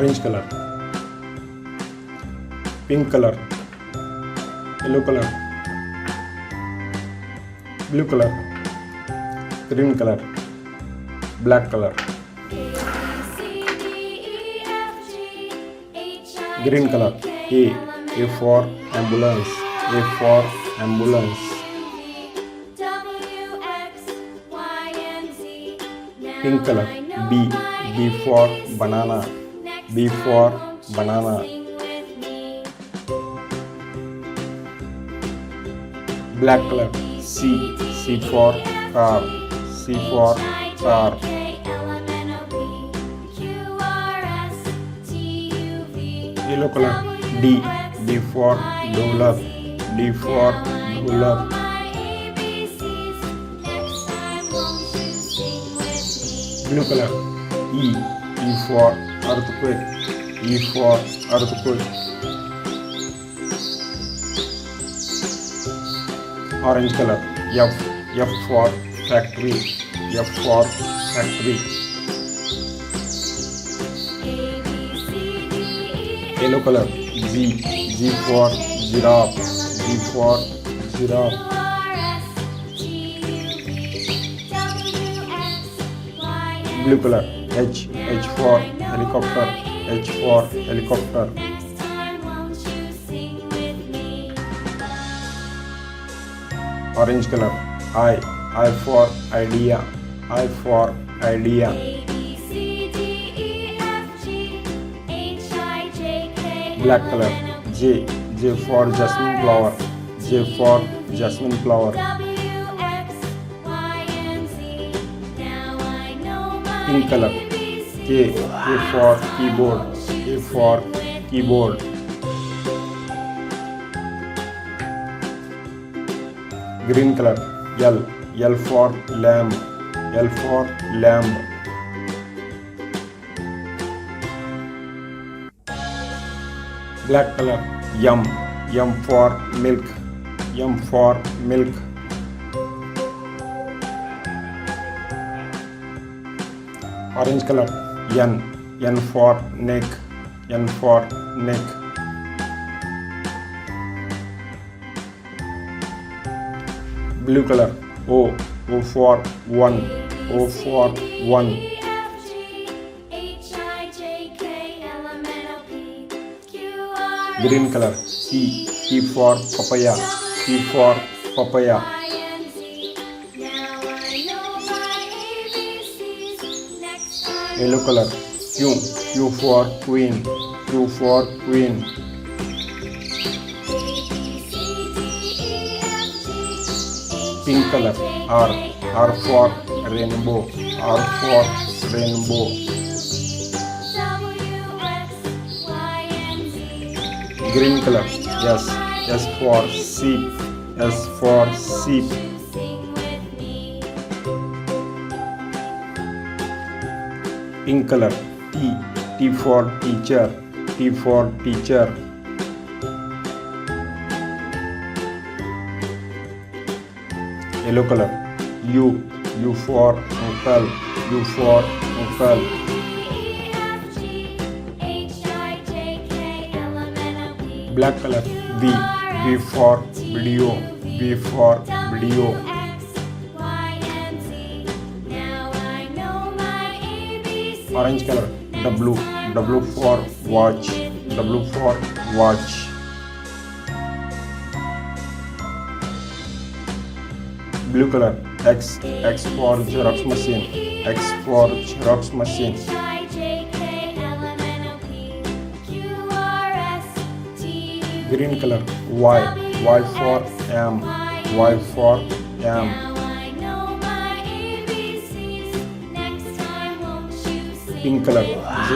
orange color, pink color, yellow color, blue color, green color, black color. Green color. A for ambulance. A for ambulance. Pink color. B for banana. B for banana. Black color. C for car. C for car. Yellow color. D for dollar. D for dollar. Blue color. E for earthquake. E for earthquake. Orange color. F for factory. F for factory. Yellow color. G for giraffe. G for giraffe. Blue color. H for helicopter. H for helicopter. Orange color. I for idea. I for idea. Black color. J for jasmine flower. J for jasmine flower. Pink color. K for keyboard. K for keyboard. Green color. L for lamb. L for lamb. Black color. M for milk. M for milk. Orange color. N for neck. N for neck. Blue color. O for one. O for one. Green color. P for papaya. P for papaya. Yellow color. Q for queen. Q for queen. Pink color. R for rainbow. R for rainbow. Green color. S for sheep. S for sheep. Pink color. T for teacher. T for teacher. Yellow color. U for uncle. U for uncle. Black color. V for video. V for video. Orange color. W for watch. W for watch. Blue color. X for Xerox machine. X for Xerox machine. Green color. Y for M. Y for M. Pink color. Z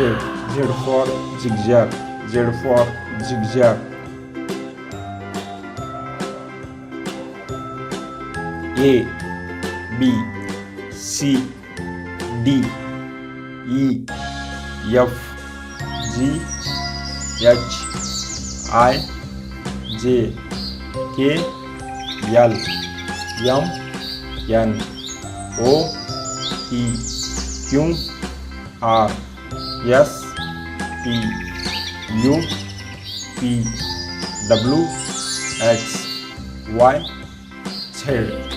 for zigzag. Z for zigzag. A B C D E F G H I J K L M N O P Q R S P U P W X Y Z.